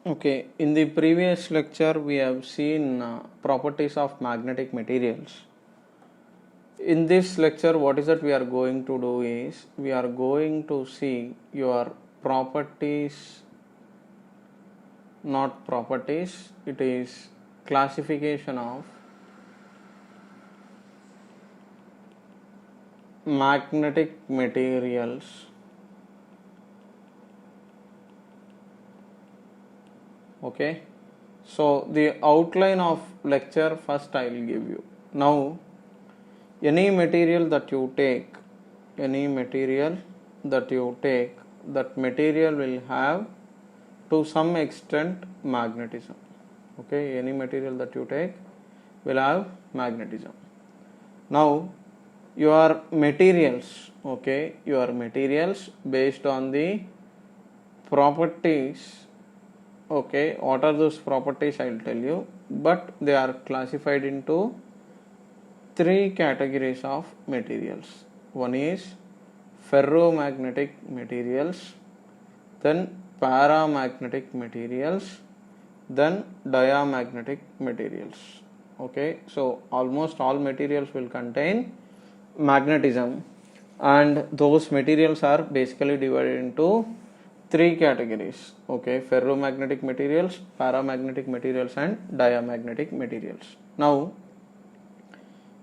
Okay, in the previous lecture we have seen properties of magnetic materials. In this lecture, what is that we are going to do is we are going to see your properties, not properties, it is classification of magnetic materials. Okay, so the outline of lecture first I will give you. Now any material that you take, that material will have to some extent magnetism. Okay, any material that you take will have magnetism. Now your materials, based on the properties, what are those properties I will tell you, but they are classified into three categories of materials. One is ferromagnetic materials, then paramagnetic materials, then diamagnetic materials. Okay, so almost all materials will contain magnetism, and those materials are basically divided into three categories. Okay, ferromagnetic materials, paramagnetic materials, and diamagnetic materials. Now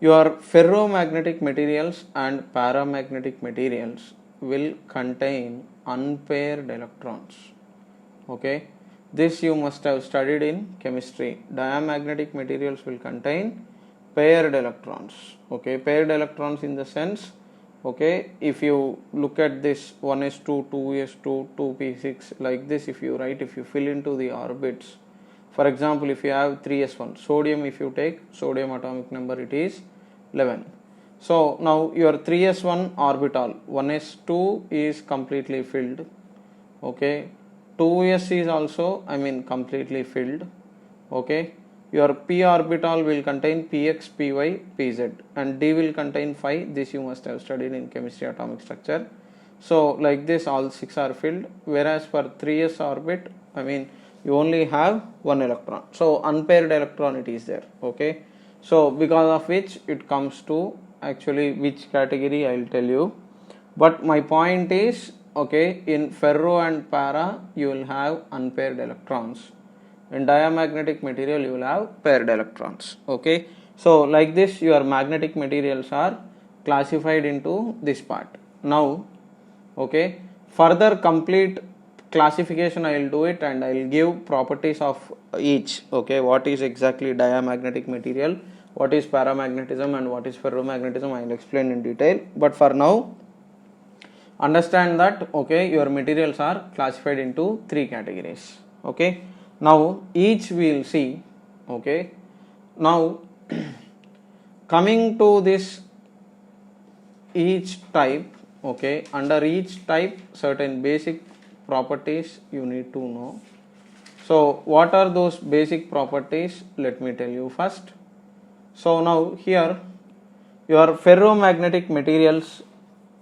your ferromagnetic materials and paramagnetic materials will contain unpaired electrons. Okay, this you must have studied in chemistry. Diamagnetic materials will contain paired electrons. Okay, paired electrons in the sense, okay, if you look at this 1s2, 2s2, 2p6 like this, if you fill into the orbits, for example, if you have 3s1, sodium, if you take sodium atomic number, it is 11. So now your 3s1 orbital, 1s2 is completely filled. Okay, 2s is also completely filled. Okay, your p orbital will contain px, py, pz, and d will contain phi. This you must have studied in chemistry atomic structure. So like this, all 6 are filled, whereas for 3s orbit, you only have one electron, so unpaired electron it is there. Okay, so because of which it comes to actually which category I will tell you, but my point is, okay, in ferro and para you will have unpaired electrons, in diamagnetic material you will have paired electrons. Okay, so like this your magnetic materials are classified into this part. Now, okay, further complete classification I will do it, and I will give properties of each. Okay, what is exactly diamagnetic material, what is paramagnetism, and what is ferromagnetism, I will explain in detail. But for now, understand that, okay, your materials are classified into three categories. Okay, now each we will see. Okay, now coming to this each type, okay, under each type certain basic properties you need to know. So what are those basic properties? Let me tell you first. So now here your ferromagnetic materials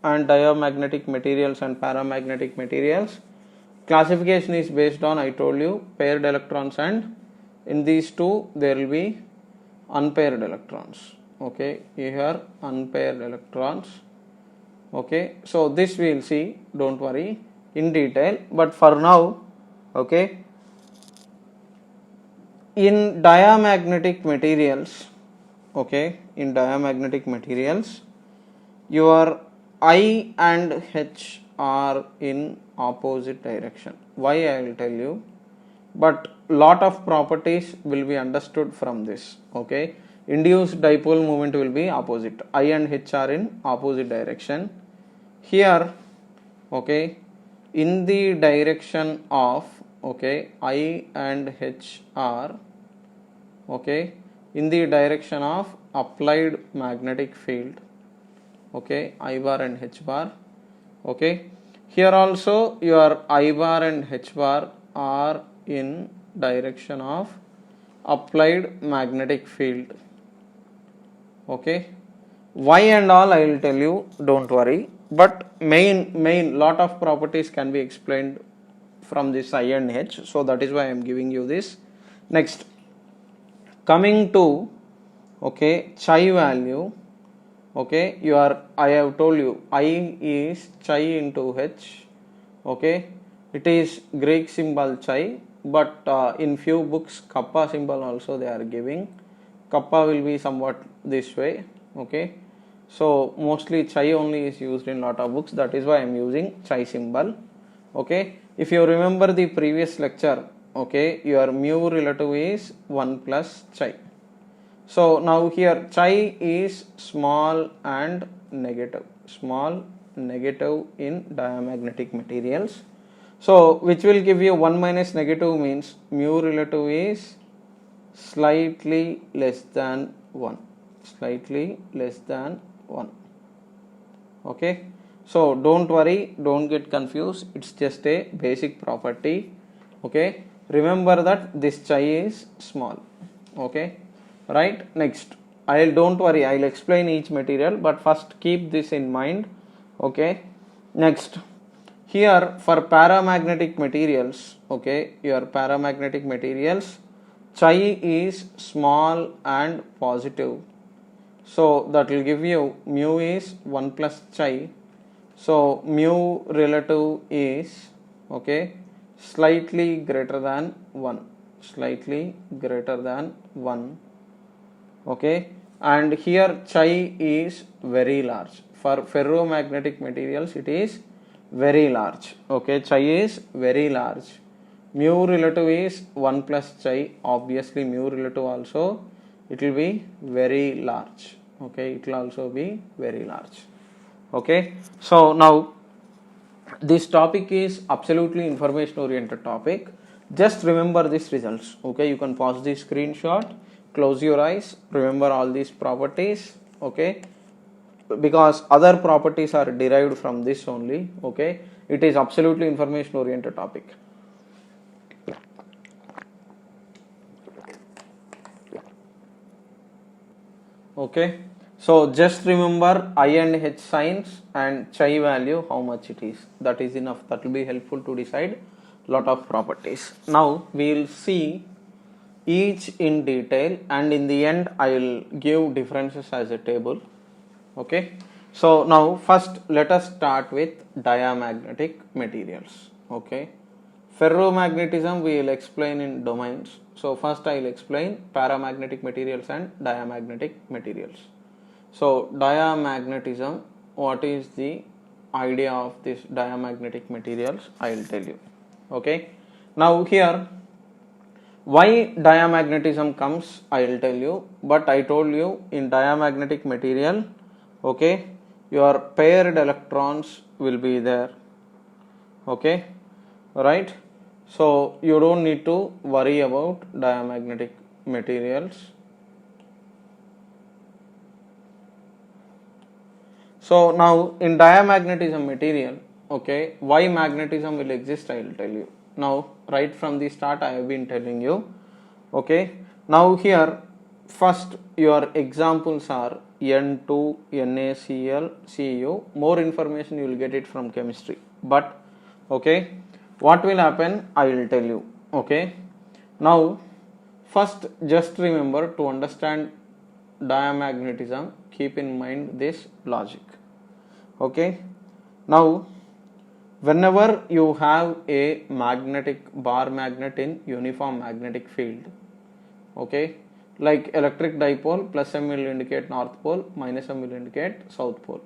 and diamagnetic materials and paramagnetic materials classification is based on, I told you, paired electrons, and in these two there will be unpaired electrons. Okay, here unpaired electrons. Okay, so this we will see, don't worry, in detail. But for now, okay, in diamagnetic materials, okay, in diamagnetic materials your I and H are in opposite direction. Why I will tell you, but lot of properties will be understood from this. Okay, induced dipole moment will be opposite. I and H are in opposite direction. Here, okay, in the direction of, okay, I and H are, okay, in the direction of applied magnetic field. Okay, I bar and H bar. Okay, here also your I bar and H bar are in direction of applied magnetic field. Okay, why and all I will tell you, don't worry, but main lot of properties can be explained from this I and H, so that is why I am giving you this. Next, coming to chi value, I have told you I is chi into H. It is Greek symbol chi, but in few books kappa symbol also they are giving. Kappa will be somewhat this way. So mostly chi only is used in lot of books, that is why I am using chi symbol. If you remember the previous lecture, your mu relative is 1 plus chi. So now here chi is small and negative, in diamagnetic materials. So which will give you 1 minus negative means mu relative is slightly less than 1. So don't worry, don't get confused, it's just a basic property. Remember that this chi is small. Right. Next, don't worry, I'll explain each material, but first keep this in mind. Next, here for paramagnetic materials, your paramagnetic materials, chi is small and positive, so that will give you mu is 1 plus chi. So mu relative is slightly greater than 1. And here chi is very large. For ferromagnetic materials it is very large. Chi is very large. Mu relative is 1 plus chi. Obviously mu relative also it will be very large. It will also be very large. So now this topic is absolutely information oriented topic. Just remember these results. You can pause the screenshot, close your eyes, remember all these properties. Because other properties are derived from this only. It is absolutely information oriented topic. So just remember I and H signs and chi value, how much it is. That is enough. That will be helpful to decide lot of properties. Now we will see each in detail, and in the end I will give differences as a table. So now first let us start with diamagnetic materials. Ferromagnetism we will explain in domains. So first I will explain paramagnetic materials and diamagnetic materials. So diamagnetism, what is the idea of this diamagnetic materials, I will tell you. Now here why diamagnetism comes, I will tell you, but I told you in diamagnetic material your paired electrons will be there. Right. So you don't need to worry about diamagnetic materials. So now in diamagnetism material, why magnetism will exist, I will tell you. Now right from the start I have been telling you. Now here first your examples are N2, NaCl, Cu. More information you will get it from chemistry. But what will happen, I will tell you. Now first just remember, to understand diamagnetism, keep in mind this logic. Now whenever you have a magnetic bar magnet in uniform magnetic field, like electric dipole, plus M will indicate north pole, minus M will indicate south pole.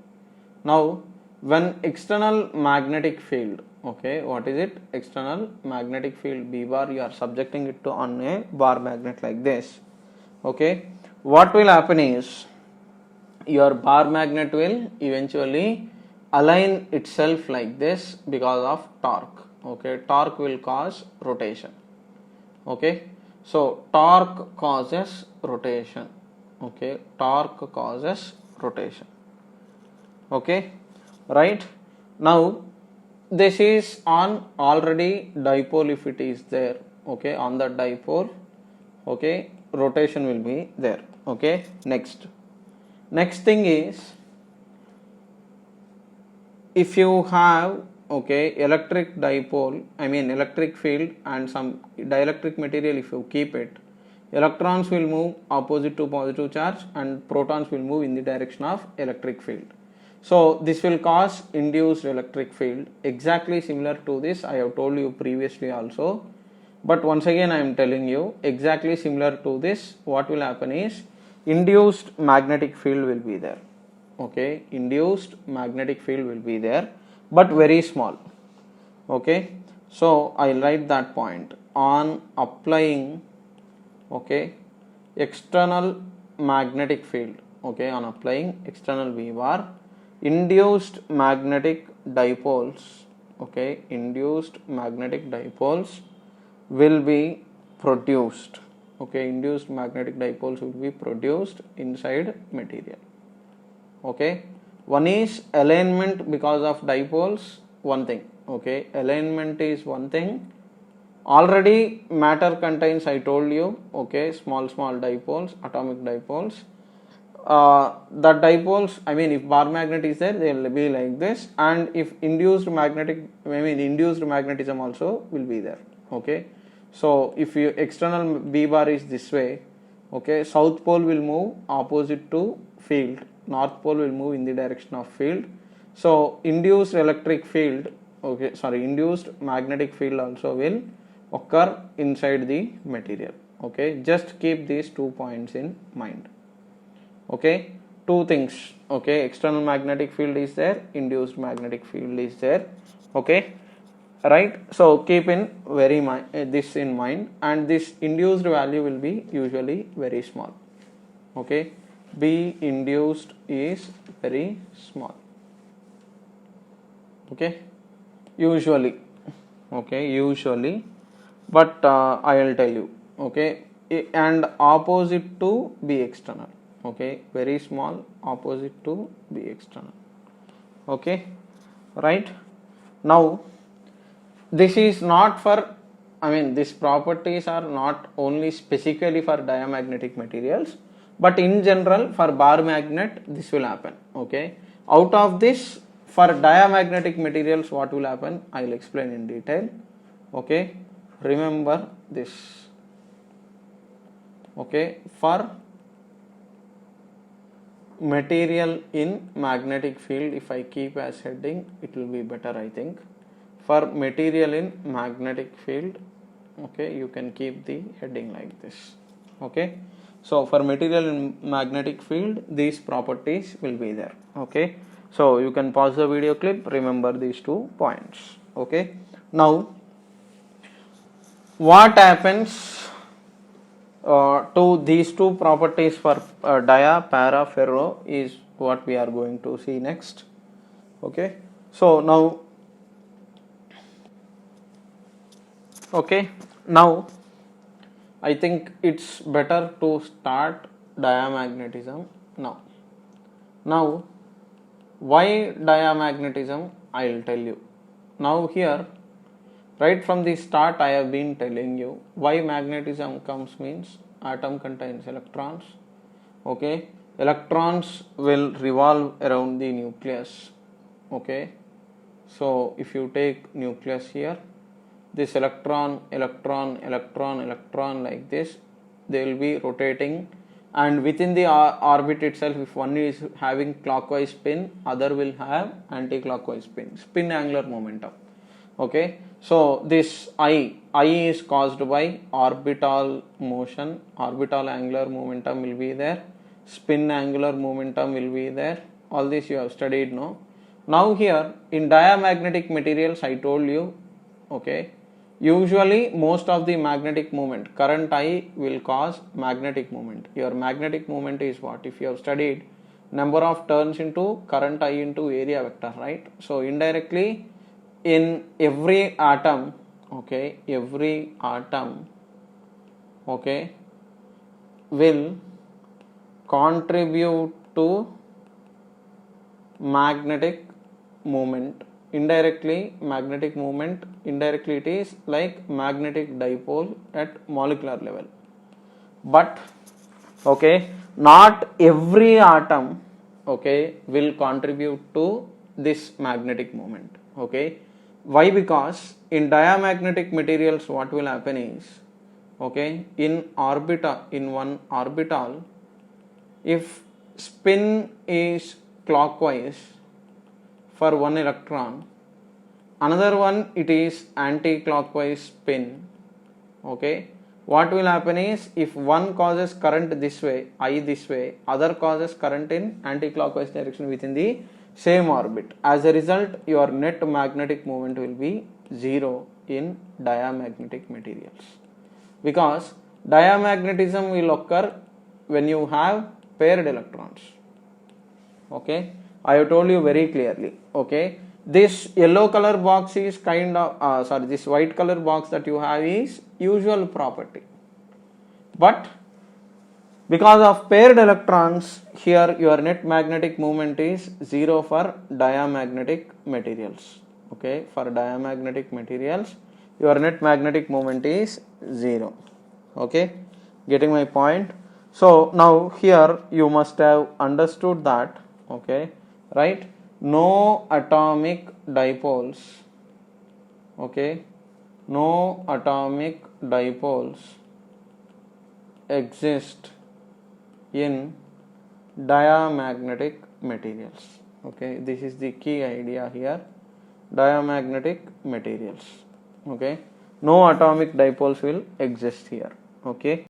Now when external magnetic field, what is it? External magnetic field B bar, you are subjecting it to on a bar magnet like this. What will happen is your bar magnet will eventually align itself like this because of torque. Torque will cause rotation. So torque causes rotation. Torque causes rotation. Right. Now this is on already dipole. If it is there, on the dipole, rotation will be there. Next thing is, if you have okay, electric dipole, I mean electric field and some dielectric material, if you keep it, electrons will move opposite to positive charge and protons will move in the direction of electric field. So this will cause induced electric field, exactly similar to this I have told you previously also, but once again I am telling you exactly similar to this. What will happen is induced magnetic field will be there, okay, induced magnetic field will be there, but very small, okay. So I'll write that point on applying, okay, external magnetic field, okay, on applying external V bar, induced magnetic dipoles, okay, induced magnetic dipoles will be produced, okay, induced magnetic dipoles will be produced inside material, okay. One is alignment because of dipoles, one thing, okay, alignment is one thing. Already matter contains, I told you, okay, small dipoles, atomic dipoles. The dipoles, I mean if bar magnet is there, they will be like this, and if induced magnetism also will be there, okay. So if your external B bar is this way, okay, south pole will move opposite to field, north pole will move in the direction of field. So induced electric field, okay, sorry, induced magnetic field also will occur inside the material, okay. Just keep these 2 points in mind, okay. Two things, okay, external magnetic field is there, induced magnetic field is there, okay, right. So keep in this in mind, and this induced value will be usually very small, okay. B induced is very small, okay, usually, okay, usually, but I will tell you, okay, and opposite to B external, okay, very small, opposite to B external, okay, right. Now this is not for, I mean these properties are not only specifically for diamagnetic materials, but in general for bar magnet this will happen, okay. Out of this, for diamagnetic materials what will happen, I will explain in detail, okay. Remember this, okay. For material in magnetic field, if I keep as heading, it will be better, I think. For material in magnetic field, okay, you can keep the heading like this, okay. So for material in magnetic field, these properties will be there, okay. So you can pause the video clip, remember these 2 points, okay. Now what happens to these 2 properties for dia, para, ferro is what we are going to see next, okay. So now, okay, now I think it's better to start diamagnetism now. Now why diamagnetism, I will tell you. Now here, right from the start I have been telling you why magnetism comes means atom contains electrons, okay. Electrons will revolve around the nucleus, okay. So if you take nucleus here, this electron like this, they will be rotating, and within the orbit itself, if one is having clockwise spin, other will have anti-clockwise spin angular momentum, okay. So this I is caused by orbital motion, orbital angular momentum will be there, spin angular momentum will be there, all this you have studied, no. Now here in diamagnetic materials I told you, okay, usually most of the magnetic moment, current I will cause magnetic moment. Your magnetic moment is what? If you have studied number of turns into current I into area vector, right? So indirectly in every atom, okay, every atom, okay, will contribute to magnetic moment. Indirectly magnetic moment, indirectly it is like magnetic dipole at molecular level, but okay, not every atom, okay, will contribute to this magnetic moment, okay. Why? Because in diamagnetic materials what will happen is, okay, in one orbital, if spin is clockwise for one electron, another one it is anti-clockwise spin, okay, what will happen is, if one causes current this way, I this way, other causes current in anti-clockwise direction within the same orbit. As a result, your net magnetic moment will be zero in diamagnetic materials, because diamagnetism will occur when you have paired electrons. Okay, I have told you very clearly. Okay, this yellow color box is kind of this white color box that you have is usual property, but because of paired electrons, here your net magnetic moment is zero for diamagnetic materials. Okay, for diamagnetic materials, your net magnetic moment is zero. Okay, getting my point? So now here you must have understood that, okay, right? No atomic dipoles, okay, no atomic dipoles exist in diamagnetic materials. Okay, this is the key idea here. Diamagnetic materials. Okay, no atomic dipoles will exist here. Okay.